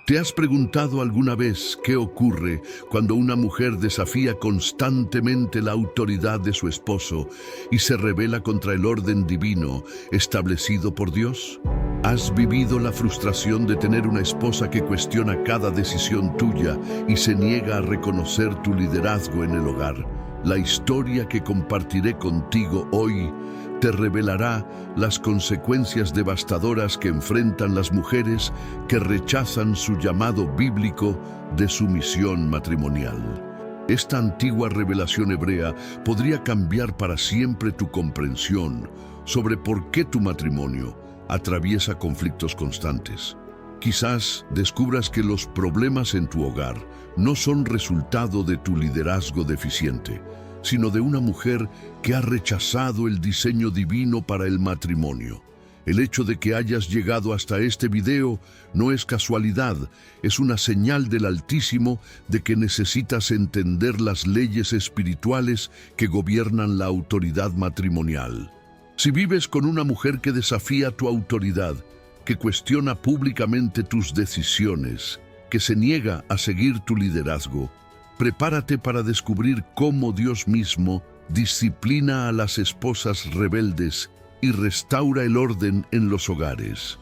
¿Te has preguntado alguna vez qué ocurre cuando una mujer desafía constantemente la autoridad de su esposo y se rebela contra el orden divino establecido por Dios? ¿Has vivido la frustración de tener una esposa que cuestiona cada decisión tuya y se niega a reconocer tu liderazgo en el hogar? La historia que compartiré contigo hoy te revelará las consecuencias devastadoras que enfrentan las mujeres que rechazan su llamado bíblico de sumisión matrimonial. Esta antigua revelación hebrea podría cambiar para siempre tu comprensión sobre por qué tu matrimonio atraviesa conflictos constantes. Quizás descubras que los problemas en tu hogar no son resultado de tu liderazgo deficiente, sino de una mujer que ha rechazado el diseño divino para el matrimonio. El hecho de que hayas llegado hasta este video no es casualidad, es una señal del Altísimo de que necesitas entender las leyes espirituales que gobiernan la autoridad matrimonial. Si vives con una mujer que desafía tu autoridad, que cuestiona públicamente tus decisiones, que se niega a seguir tu liderazgo, prepárate para descubrir cómo Dios mismo disciplina a las esposas rebeldes y restaura el orden en los hogares.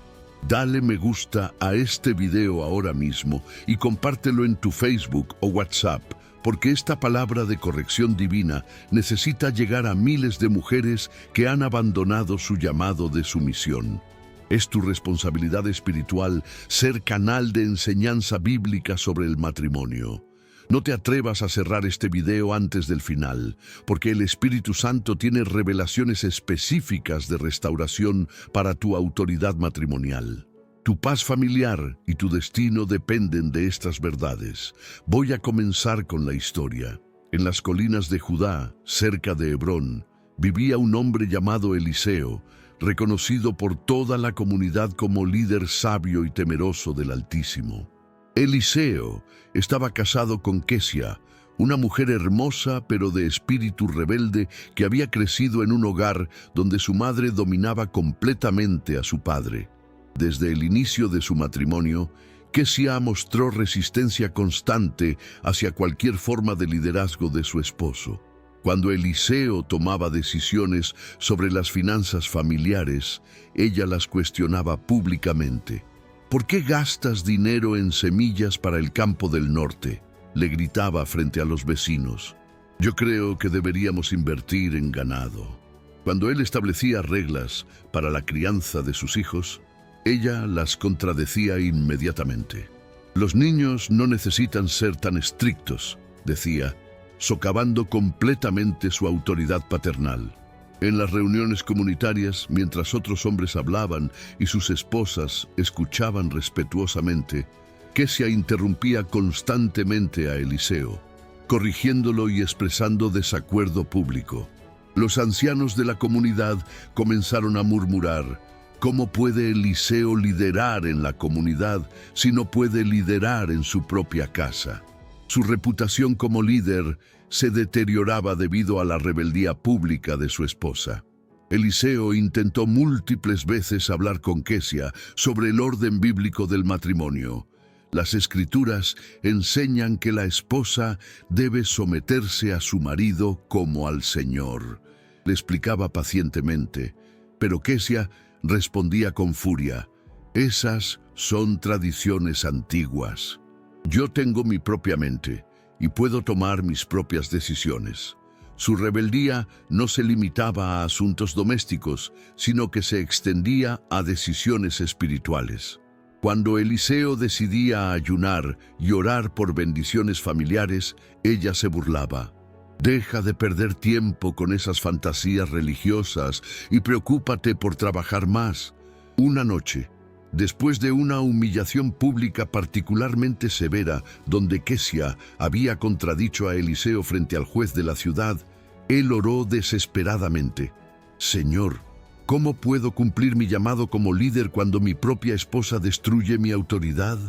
Dale me gusta a este video ahora mismo y compártelo en tu Facebook o WhatsApp, porque esta palabra de corrección divina necesita llegar a miles de mujeres que han abandonado su llamado de sumisión. Es tu responsabilidad espiritual ser canal de enseñanza bíblica sobre el matrimonio. No te atrevas a cerrar este video antes del final, porque el Espíritu Santo tiene revelaciones específicas de restauración para tu autoridad matrimonial. Tu paz familiar y tu destino dependen de estas verdades. Voy a comenzar con la historia. En las colinas de Judá, cerca de Hebrón, vivía un hombre llamado Eliseo, reconocido por toda la comunidad como líder sabio y temeroso del Altísimo. Eliseo estaba casado con Kesia, una mujer hermosa pero de espíritu rebelde que había crecido en un hogar donde su madre dominaba completamente a su padre. Desde el inicio de su matrimonio, Kesia mostró resistencia constante hacia cualquier forma de liderazgo de su esposo. Cuando Eliseo tomaba decisiones sobre las finanzas familiares, ella las cuestionaba públicamente. ¿Por qué gastas dinero en semillas para el campo del norte?, le gritaba frente a los vecinos. Yo creo que deberíamos invertir en ganado. Cuando él establecía reglas para la crianza de sus hijos, ella las contradecía inmediatamente. Los niños no necesitan ser tan estrictos, decía, socavando completamente su autoridad paternal. En las reuniones comunitarias, mientras otros hombres hablaban y sus esposas escuchaban respetuosamente, Kesia interrumpía constantemente a Eliseo, corrigiéndolo y expresando desacuerdo público. Los ancianos de la comunidad comenzaron a murmurar: ¿cómo puede Eliseo liderar en la comunidad si no puede liderar en su propia casa? Su reputación como líder se deterioraba debido a la rebeldía pública de su esposa. Eliseo intentó múltiples veces hablar con Kesia sobre el orden bíblico del matrimonio. Las Escrituras enseñan que la esposa debe someterse a su marido como al Señor. Le explicaba pacientemente, pero Kesia respondía con furia: esas son tradiciones antiguas. Yo tengo mi propia mente y puedo tomar mis propias decisiones. Su rebeldía no se limitaba a asuntos domésticos, sino que se extendía a decisiones espirituales. Cuando Eliseo decidía ayunar y orar por bendiciones familiares, ella se burlaba. Deja de perder tiempo con esas fantasías religiosas y preocúpate por trabajar más. Una noche, después de una humillación pública particularmente severa, donde Kesia había contradicho a Eliseo frente al juez de la ciudad, él oró desesperadamente: Señor, ¿cómo puedo cumplir mi llamado como líder cuando mi propia esposa destruye mi autoridad?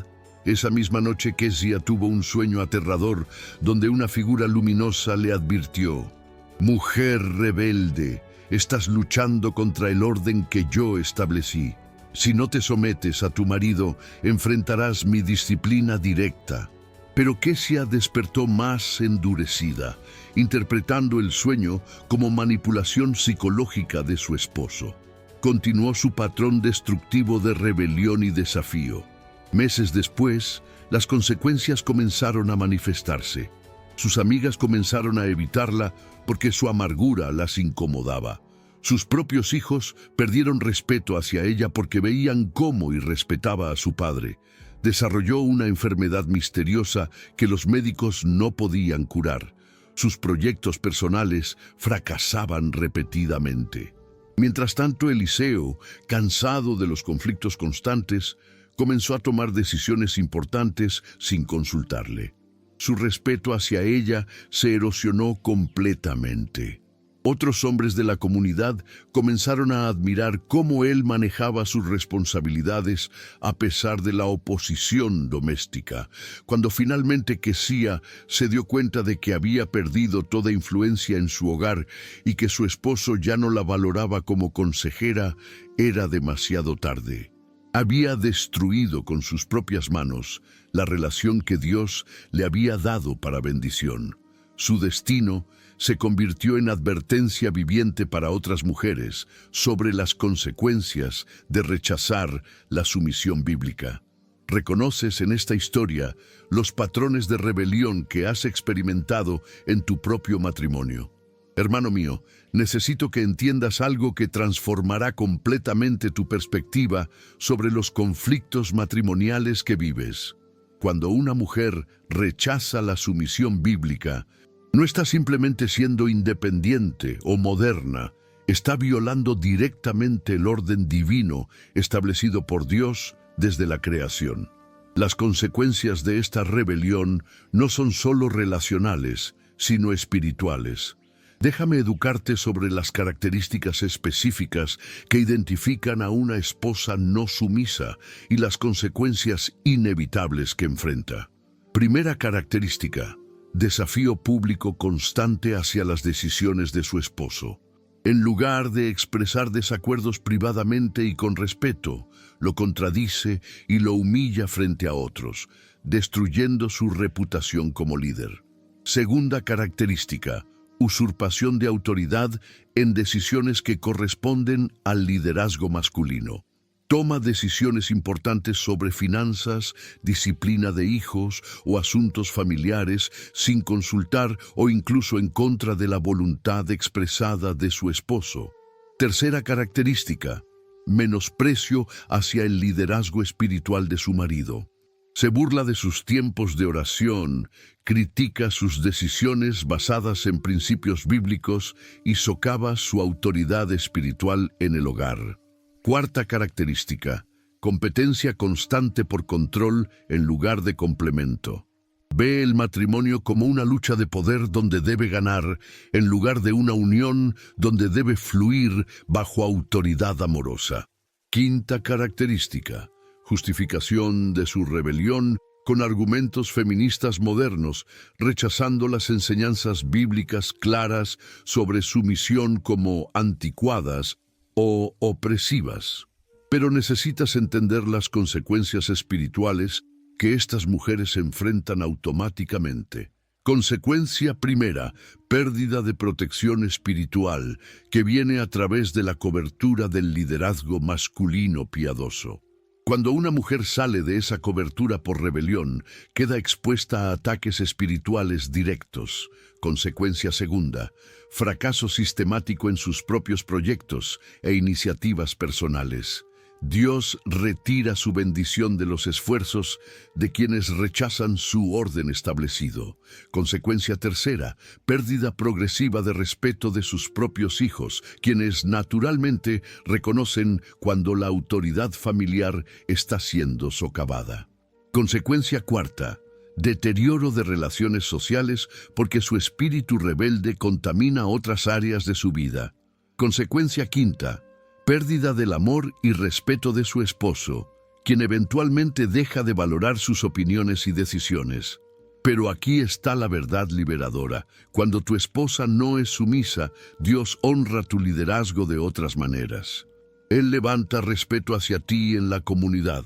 Esa misma noche Kesia tuvo un sueño aterrador donde una figura luminosa le advirtió: mujer rebelde, estás luchando contra el orden que yo establecí. Si no te sometes a tu marido, enfrentarás mi disciplina directa. Pero Kezia despertó más endurecida, interpretando el sueño como manipulación psicológica de su esposo. Continuó su patrón destructivo de rebelión y desafío. Meses después, las consecuencias comenzaron a manifestarse. Sus amigas comenzaron a evitarla porque su amargura las incomodaba. Sus propios hijos perdieron respeto hacia ella porque veían cómo irrespetaba a su padre. Desarrolló una enfermedad misteriosa que los médicos no podían curar. Sus proyectos personales fracasaban repetidamente. Mientras tanto, Eliseo, cansado de los conflictos constantes, comenzó a tomar decisiones importantes sin consultarle. Su respeto hacia ella se erosionó completamente. Otros hombres de la comunidad comenzaron a admirar cómo él manejaba sus responsabilidades a pesar de la oposición doméstica. Cuando finalmente Kezia se dio cuenta de que había perdido toda influencia en su hogar y que su esposo ya no la valoraba como consejera, era demasiado tarde. Había destruido con sus propias manos la relación que Dios le había dado para bendición. Su destino se convirtió en advertencia viviente para otras mujeres sobre las consecuencias de rechazar la sumisión bíblica. ¿Reconoces en esta historia los patrones de rebelión que has experimentado en tu propio matrimonio? Hermano mío, necesito que entiendas algo que transformará completamente tu perspectiva sobre los conflictos matrimoniales que vives. Cuando una mujer rechaza la sumisión bíblica, no está simplemente siendo independiente o moderna, está violando directamente el orden divino establecido por Dios desde la creación. Las consecuencias de esta rebelión no son solo relacionales, sino espirituales. Déjame educarte sobre las características específicas que identifican a una esposa no sumisa y las consecuencias inevitables que enfrenta. Primera característica: desafío público constante hacia las decisiones de su esposo. En lugar de expresar desacuerdos privadamente y con respeto, lo contradice y lo humilla frente a otros, destruyendo su reputación como líder. Segunda característica: usurpación de autoridad en decisiones que corresponden al liderazgo masculino. Toma decisiones importantes sobre finanzas, disciplina de hijos o asuntos familiares sin consultar o incluso en contra de la voluntad expresada de su esposo. Tercera característica: menosprecio hacia el liderazgo espiritual de su marido. Se burla de sus tiempos de oración, critica sus decisiones basadas en principios bíblicos y socava su autoridad espiritual en el hogar. Cuarta característica: competencia constante por control en lugar de complemento. Ve el matrimonio como una lucha de poder donde debe ganar, en lugar de una unión donde debe fluir bajo autoridad amorosa. Quinta característica: justificación de su rebelión con argumentos feministas modernos, rechazando las enseñanzas bíblicas claras sobre sumisión como anticuadas o opresivas. Pero necesitas entender las consecuencias espirituales que estas mujeres enfrentan automáticamente. Consecuencia primera: pérdida de protección espiritual que viene a través de la cobertura del liderazgo masculino piadoso. Cuando una mujer sale de esa cobertura por rebelión, queda expuesta a ataques espirituales directos. Consecuencia segunda: fracaso sistemático en sus propios proyectos e iniciativas personales. Dios retira su bendición de los esfuerzos de quienes rechazan su orden establecido. Consecuencia tercera: pérdida progresiva de respeto de sus propios hijos, quienes naturalmente reconocen cuando la autoridad familiar está siendo socavada. Consecuencia cuarta: deterioro de relaciones sociales porque su espíritu rebelde contamina otras áreas de su vida. Consecuencia quinta: pérdida del amor y respeto de su esposo, quien eventualmente deja de valorar sus opiniones y decisiones. Pero aquí está la verdad liberadora: cuando tu esposa no es sumisa, Dios honra tu liderazgo de otras maneras. Él levanta respeto hacia ti en la comunidad,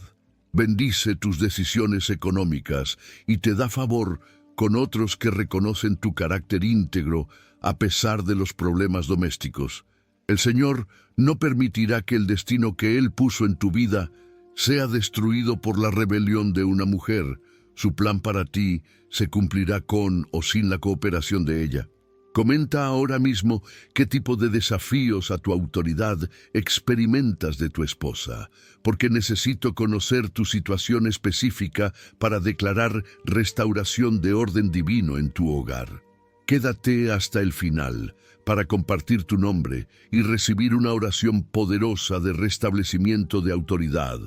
bendice tus decisiones económicas y te da favor con otros que reconocen tu carácter íntegro a pesar de los problemas domésticos. El Señor no permitirá que el destino que Él puso en tu vida sea destruido por la rebelión de una mujer. Su plan para ti se cumplirá con o sin la cooperación de ella. Comenta ahora mismo qué tipo de desafíos a tu autoridad experimentas de tu esposa, porque necesito conocer tu situación específica para declarar restauración de orden divino en tu hogar. Quédate hasta el final para compartir tu nombre y recibir una oración poderosa de restablecimiento de autoridad.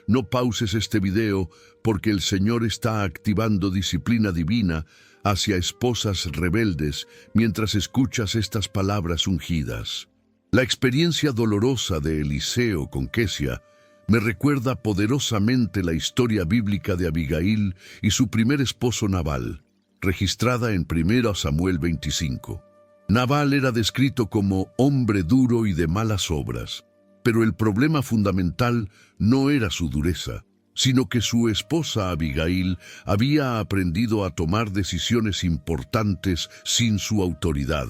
No pauses este video porque el Señor está activando disciplina divina hacia esposas rebeldes mientras escuchas estas palabras ungidas. La experiencia dolorosa de Eliseo con Kesia me recuerda poderosamente la historia bíblica de Abigail y su primer esposo Nabal, registrada en 1 Samuel 25. Nabal era descrito como hombre duro y de malas obras, pero el problema fundamental no era su dureza, sino que su esposa Abigail había aprendido a tomar decisiones importantes sin su autoridad.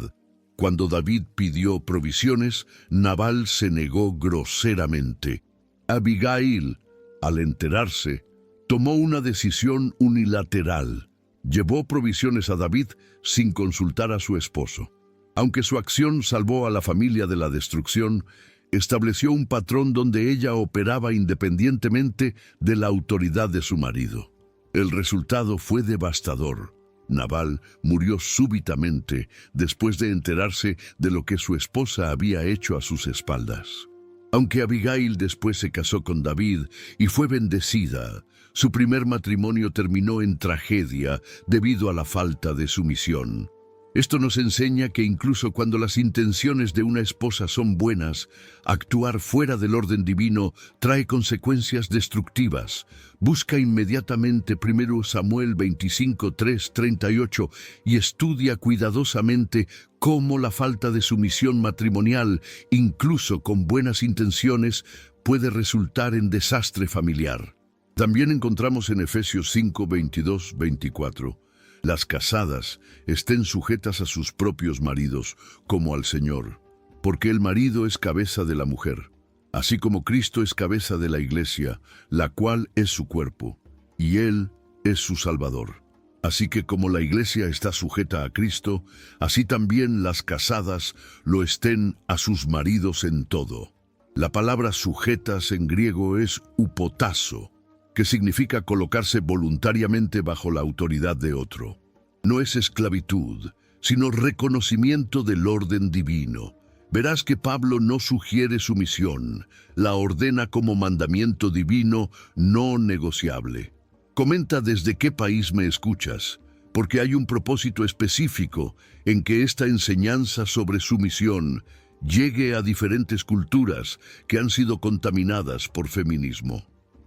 Cuando David pidió provisiones, Nabal se negó groseramente. Abigail, al enterarse, tomó una decisión unilateral. Llevó provisiones a David sin consultar a su esposo. Aunque su acción salvó a la familia de la destrucción, estableció un patrón donde ella operaba independientemente de la autoridad de su marido. El resultado fue devastador. Nabal murió súbitamente después de enterarse de lo que su esposa había hecho a sus espaldas. Aunque Abigail después se casó con David y fue bendecida, su primer matrimonio terminó en tragedia debido a la falta de sumisión. Esto nos enseña que incluso cuando las intenciones de una esposa son buenas, actuar fuera del orden divino trae consecuencias destructivas. Busca inmediatamente 1 Samuel 25, 3, 38 y estudia cuidadosamente cómo la falta de sumisión matrimonial, incluso con buenas intenciones, puede resultar en desastre familiar. También encontramos en Efesios 5, 22, 24. Las casadas estén sujetas a sus propios maridos, como al Señor, porque el marido es cabeza de la mujer, así como Cristo es cabeza de la iglesia, la cual es su cuerpo, y Él es su Salvador. Así que como la iglesia está sujeta a Cristo, así también las casadas lo estén a sus maridos en todo. La palabra sujetas en griego es upotasso, que significa colocarse voluntariamente bajo la autoridad de otro. No es esclavitud, sino reconocimiento del orden divino. Verás que Pablo no sugiere sumisión, la ordena como mandamiento divino no negociable. Comenta desde qué país me escuchas, porque hay un propósito específico en que esta enseñanza sobre sumisión llegue a diferentes culturas que han sido contaminadas por feminismo.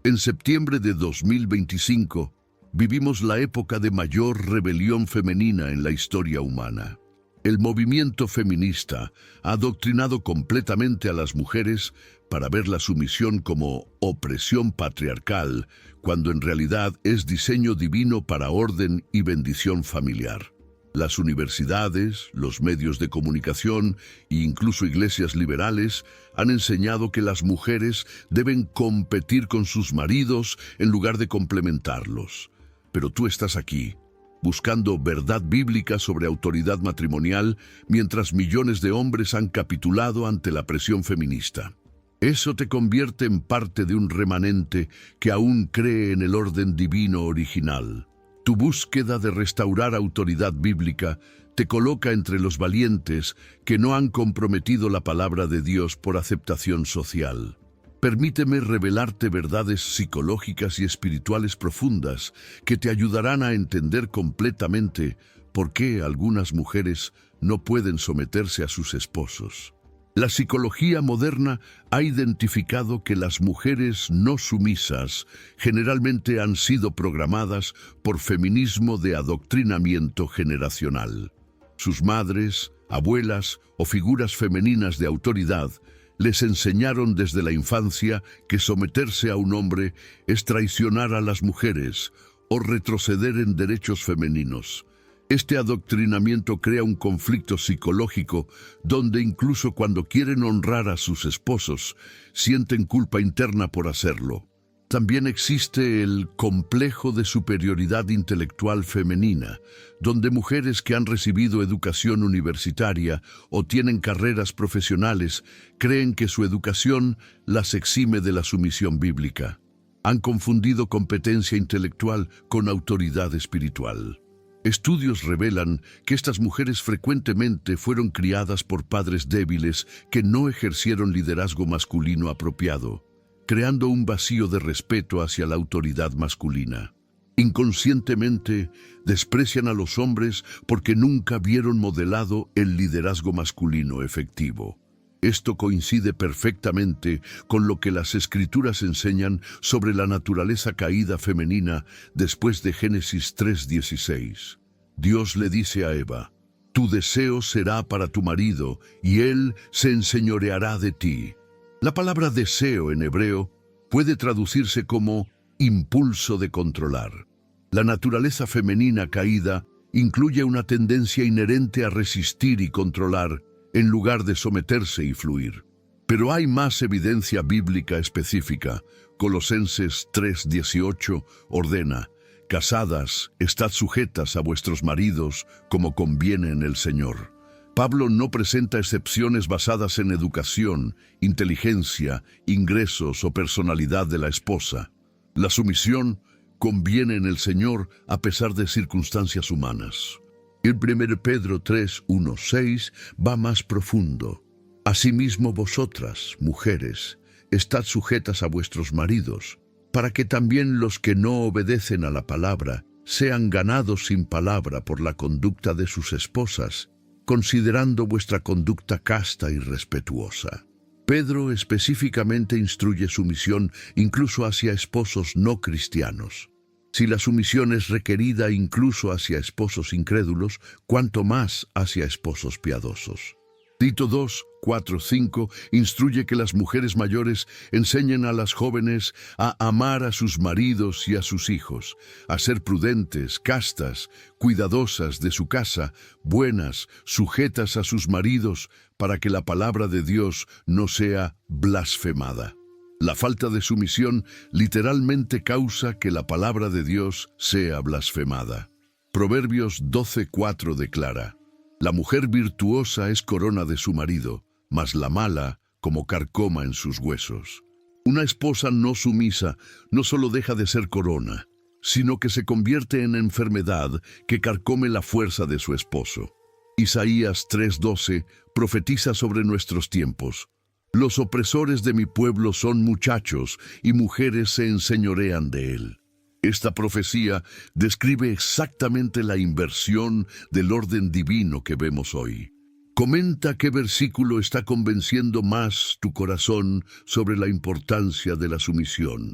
En septiembre de 2025, vivimos la época de mayor rebelión femenina en la historia humana. El movimiento feminista ha adoctrinado completamente a las mujeres para ver la sumisión como opresión patriarcal, cuando en realidad es diseño divino para orden y bendición familiar. Las universidades, los medios de comunicación e incluso iglesias liberales han enseñado que las mujeres deben competir con sus maridos en lugar de complementarlos. Pero tú estás aquí, buscando verdad bíblica sobre autoridad matrimonial, mientras millones de hombres han capitulado ante la presión feminista. Eso te convierte en parte de un remanente que aún cree en el orden divino original. Tu búsqueda de restaurar autoridad bíblica te coloca entre los valientes que no han comprometido la palabra de Dios por aceptación social. Permíteme revelarte verdades psicológicas y espirituales profundas que te ayudarán a entender completamente por qué algunas mujeres no pueden someterse a sus esposos. La psicología moderna ha identificado que las mujeres no sumisas generalmente han sido programadas por feminismo de adoctrinamiento generacional. Sus madres, abuelas o figuras femeninas de autoridad Les enseñaron desde la infancia que someterse a un hombre es traicionar a las mujeres o retroceder en derechos femeninos. Este adoctrinamiento crea un conflicto psicológico donde incluso cuando quieren honrar a sus esposos, sienten culpa interna por hacerlo. También existe el complejo de superioridad intelectual femenina, donde mujeres que han recibido educación universitaria o tienen carreras profesionales creen que su educación las exime de la sumisión bíblica. Han confundido competencia intelectual con autoridad espiritual. Estudios revelan que estas mujeres frecuentemente fueron criadas por padres débiles que no ejercieron liderazgo masculino apropiado, creando un vacío de respeto hacia la autoridad masculina. Inconscientemente desprecian a los hombres porque nunca vieron modelado el liderazgo masculino efectivo. Esto coincide perfectamente con lo que las Escrituras enseñan sobre la naturaleza caída femenina después de Génesis 3:16. Dios le dice a Eva: «Tu deseo será para tu marido, y él se enseñoreará de ti». La palabra deseo en hebreo puede traducirse como impulso de controlar. La naturaleza femenina caída incluye una tendencia inherente a resistir y controlar, en lugar de someterse y fluir. Pero hay más evidencia bíblica específica. Colosenses 3:18 ordena: «Casadas, estad sujetas a vuestros maridos como conviene en el Señor». Pablo no presenta excepciones basadas en educación, inteligencia, ingresos o personalidad de la esposa. La sumisión conviene en el Señor a pesar de circunstancias humanas. El 1 Pedro 3:1-6 va más profundo. Asimismo vosotras, mujeres, estad sujetas a vuestros maridos, para que también los que no obedecen a la palabra sean ganados sin palabra por la conducta de sus esposas, considerando vuestra conducta casta y respetuosa. Pedro específicamente instruye sumisión incluso hacia esposos no cristianos. Si la sumisión es requerida incluso hacia esposos incrédulos, cuanto más hacia esposos piadosos. Tito 2:4-5 instruye que las mujeres mayores enseñen a las jóvenes a amar a sus maridos y a sus hijos, a ser prudentes, castas, cuidadosas de su casa, buenas, sujetas a sus maridos, para que la palabra de Dios no sea blasfemada. La falta de sumisión literalmente causa que la palabra de Dios sea blasfemada. Proverbios 12:4 declara: «La mujer virtuosa es corona de su marido, mas la mala como carcoma en sus huesos». Una esposa no sumisa no solo deja de ser corona, sino que se convierte en enfermedad que carcome la fuerza de su esposo. Isaías 3:12 profetiza sobre nuestros tiempos: «Los opresores de mi pueblo son muchachos, y mujeres se enseñorean de él». Esta profecía describe exactamente la inversión del orden divino que vemos hoy. Comenta qué versículo está convenciendo más tu corazón sobre la importancia de la sumisión,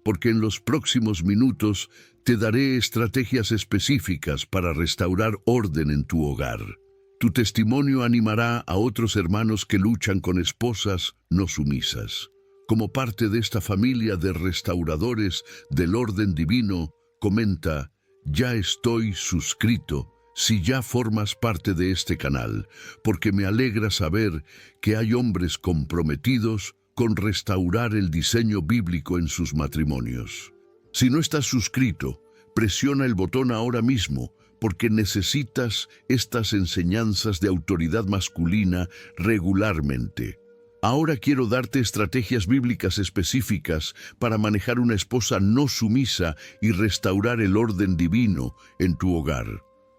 porque en los próximos minutos te daré estrategias específicas para restaurar orden en tu hogar. Tu testimonio animará a otros hermanos que luchan con esposas no sumisas. Como parte de esta familia de restauradores del orden divino, comenta: «Ya estoy suscrito si ya formas parte de este canal, porque me alegra saber que hay hombres comprometidos con restaurar el diseño bíblico en sus matrimonios». Si no estás suscrito, presiona el botón ahora mismo, porque necesitas estas enseñanzas de autoridad masculina regularmente. Ahora quiero darte estrategias bíblicas específicas para manejar una esposa no sumisa y restaurar el orden divino en tu hogar.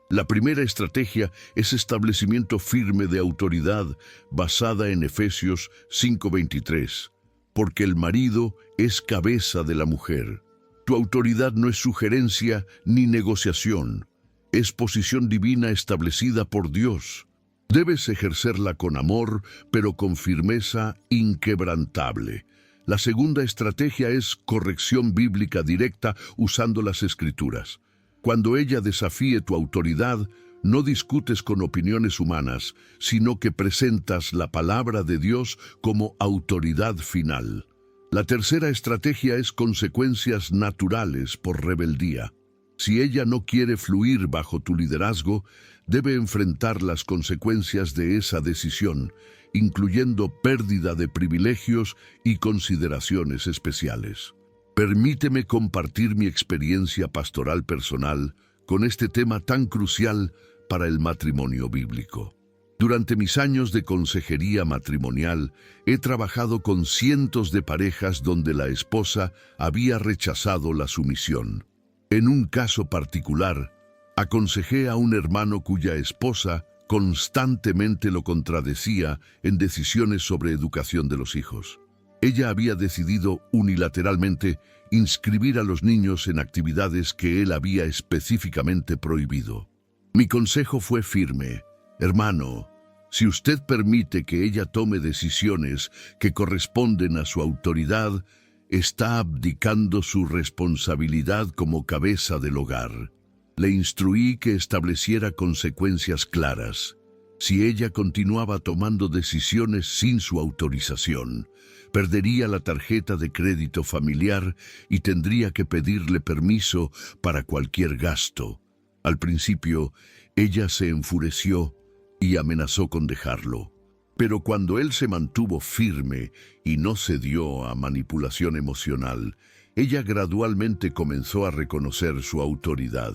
La primera estrategia es establecimiento firme de autoridad basada en Efesios 5:23, porque el marido es cabeza de la mujer. Tu autoridad no es sugerencia ni negociación, es posición divina establecida por Dios. Debes ejercerla con amor, pero con firmeza inquebrantable. La segunda estrategia es corrección bíblica directa usando las Escrituras. Cuando ella desafíe tu autoridad, No discutes con opiniones humanas, sino que presentas la palabra de Dios como autoridad final. La tercera estrategia es consecuencias naturales por rebeldía. Si ella no quiere fluir bajo tu liderazgo, debe enfrentar las consecuencias de esa decisión, incluyendo pérdida de privilegios y consideraciones especiales. Permíteme compartir mi experiencia pastoral personal con este tema tan crucial para el matrimonio bíblico. Durante mis años de consejería matrimonial, he trabajado con cientos de parejas donde la esposa había rechazado la sumisión. En un caso particular, aconsejé a un hermano cuya esposa constantemente lo contradecía en decisiones sobre educación de los hijos. Ella había decidido unilateralmente inscribir a los niños en actividades que él había específicamente prohibido. Mi consejo fue firme: hermano, si usted permite que ella tome decisiones que corresponden a su autoridad, está abdicando su responsabilidad como cabeza del hogar. Le instruí que estableciera consecuencias claras. Si ella continuaba tomando decisiones sin su autorización, perdería la tarjeta de crédito familiar y tendría que pedirle permiso para cualquier gasto. Al principio, ella se enfureció y amenazó con dejarlo. Pero cuando él se mantuvo firme y no cedió a manipulación emocional, ella gradualmente comenzó a reconocer su autoridad.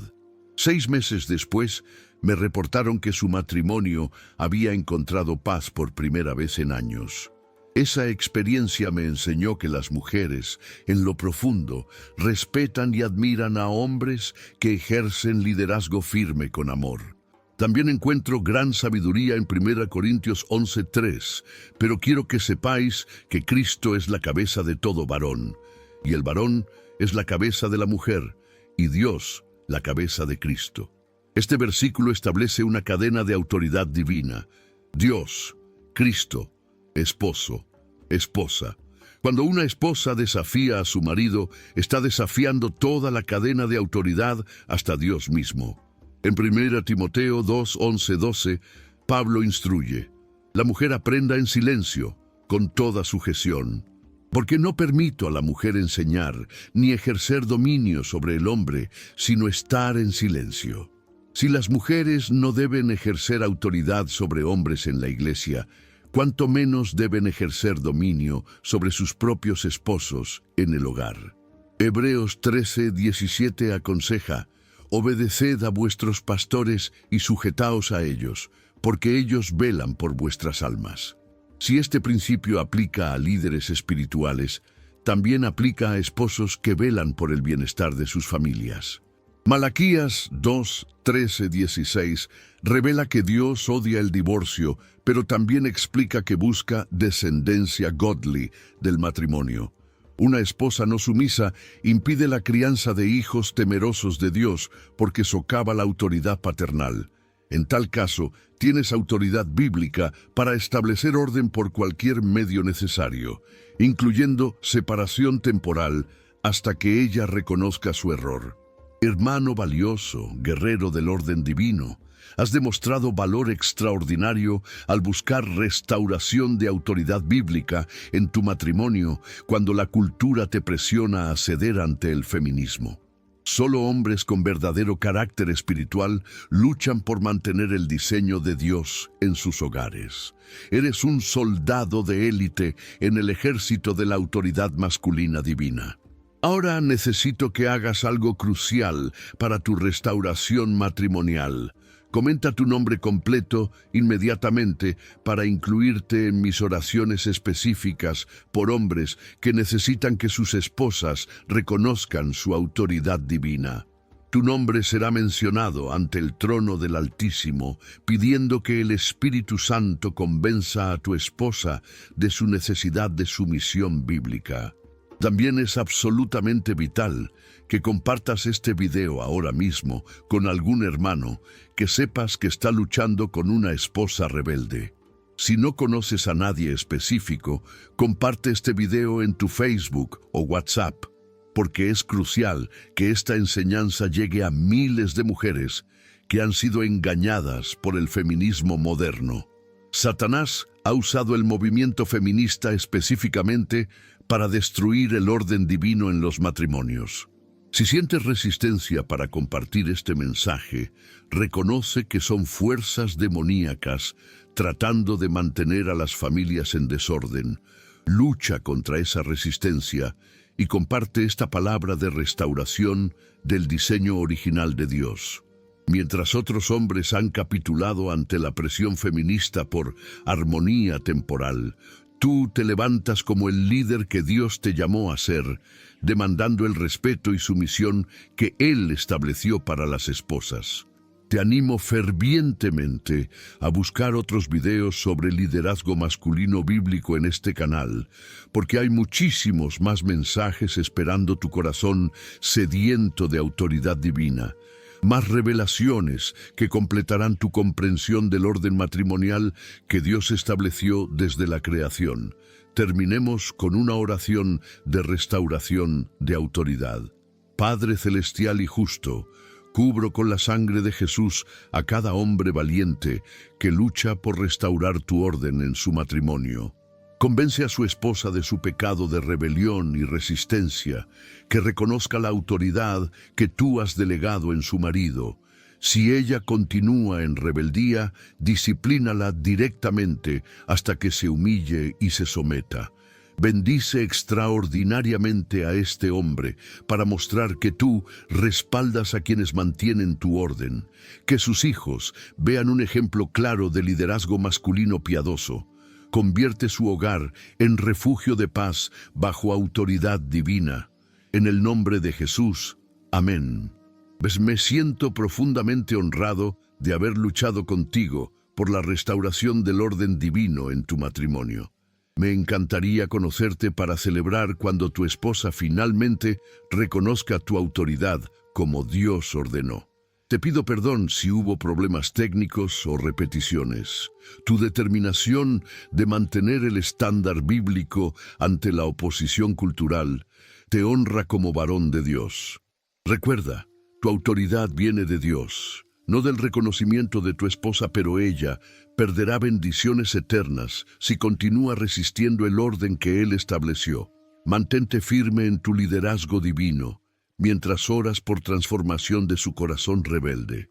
6 meses después, me reportaron que su matrimonio había encontrado paz por primera vez en años. Esa experiencia me enseñó que las mujeres, en lo profundo, respetan y admiran a hombres que ejercen liderazgo firme con amor. También encuentro gran sabiduría en 1 Corintios 11:3, pero quiero que sepáis que Cristo es la cabeza de todo varón, y el varón es la cabeza de la mujer, y Dios la cabeza de Cristo. Este versículo establece una cadena de autoridad divina: Dios, Cristo, esposo, esposa. Cuando una esposa desafía a su marido, está desafiando toda la cadena de autoridad hasta Dios mismo. En 1 Timoteo 2:11-12, Pablo instruye: la mujer aprenda en silencio, con toda sujeción, porque no permito a la mujer enseñar ni ejercer dominio sobre el hombre, sino estar en silencio. Si las mujeres no deben ejercer autoridad sobre hombres en la iglesia, cuánto menos deben ejercer dominio sobre sus propios esposos en el hogar. Hebreos 13:17 aconseja: obedeced a vuestros pastores y sujetaos a ellos, porque ellos velan por vuestras almas. Si este principio aplica a líderes espirituales, también aplica a esposos que velan por el bienestar de sus familias. Malaquías 2:13-16 revela que Dios odia el divorcio, pero también explica que busca descendencia godly del matrimonio. Una esposa no sumisa impide la crianza de hijos temerosos de Dios porque socava la autoridad paternal. En tal caso, tienes autoridad bíblica para establecer orden por cualquier medio necesario, incluyendo separación temporal hasta que ella reconozca su error. Hermano valioso, guerrero del orden divino, has demostrado valor extraordinario al buscar restauración de autoridad bíblica en tu matrimonio cuando la cultura te presiona a ceder ante el feminismo. Solo hombres con verdadero carácter espiritual luchan por mantener el diseño de Dios en sus hogares. Eres un soldado de élite en el ejército de la autoridad masculina divina. Ahora necesito que hagas algo crucial para tu restauración matrimonial. Comenta tu nombre completo inmediatamente para incluirte en mis oraciones específicas por hombres que necesitan que sus esposas reconozcan su autoridad divina. Tu nombre será mencionado ante el trono del Altísimo, pidiendo que el Espíritu Santo convenza a tu esposa de su necesidad de sumisión bíblica. También es absolutamente vital que compartas este video ahora mismo con algún hermano que sepas que está luchando con una esposa rebelde. Si no conoces a nadie específico, comparte este video en tu Facebook o WhatsApp, porque es crucial que esta enseñanza llegue a miles de mujeres que han sido engañadas por el feminismo moderno. Satanás ha usado el movimiento feminista específicamente para destruir el orden divino en los matrimonios. Si sientes resistencia para compartir este mensaje, reconoce que son fuerzas demoníacas tratando de mantener a las familias en desorden. Lucha contra esa resistencia y comparte esta palabra de restauración del diseño original de Dios. Mientras otros hombres han capitulado ante la presión feminista por armonía temporal, tú te levantas como el líder que Dios te llamó a ser, demandando el respeto y sumisión que Él estableció para las esposas. Te animo fervientemente a buscar otros videos sobre liderazgo masculino bíblico en este canal, porque hay muchísimos más mensajes esperando tu corazón sediento de autoridad divina. Más revelaciones que completarán tu comprensión del orden matrimonial que Dios estableció desde la creación. Terminemos con una oración de restauración de autoridad. Padre celestial y justo, cubro con la sangre de Jesús a cada hombre valiente que lucha por restaurar tu orden en su matrimonio. Convence a su esposa de su pecado de rebelión y resistencia, que reconozca la autoridad que tú has delegado en su marido. Si ella continúa en rebeldía, disciplínala directamente hasta que se humille y se someta. Bendice extraordinariamente a este hombre para mostrar que tú respaldas a quienes mantienen tu orden. Que sus hijos vean un ejemplo claro de liderazgo masculino piadoso. Convierte su hogar en refugio de paz bajo autoridad divina. En el nombre de Jesús. Amén. Me siento profundamente honrado de haber luchado contigo por la restauración del orden divino en tu matrimonio. Me encantaría conocerte para celebrar cuando tu esposa finalmente reconozca tu autoridad como Dios ordenó. Te pido perdón si hubo problemas técnicos o repeticiones. Tu determinación de mantener el estándar bíblico ante la oposición cultural te honra como varón de Dios. Recuerda, tu autoridad viene de Dios, no del reconocimiento de tu esposa, pero ella perderá bendiciones eternas si continúa resistiendo el orden que Él estableció. Mantente firme en tu liderazgo divino, mientras oras por transformación de su corazón rebelde.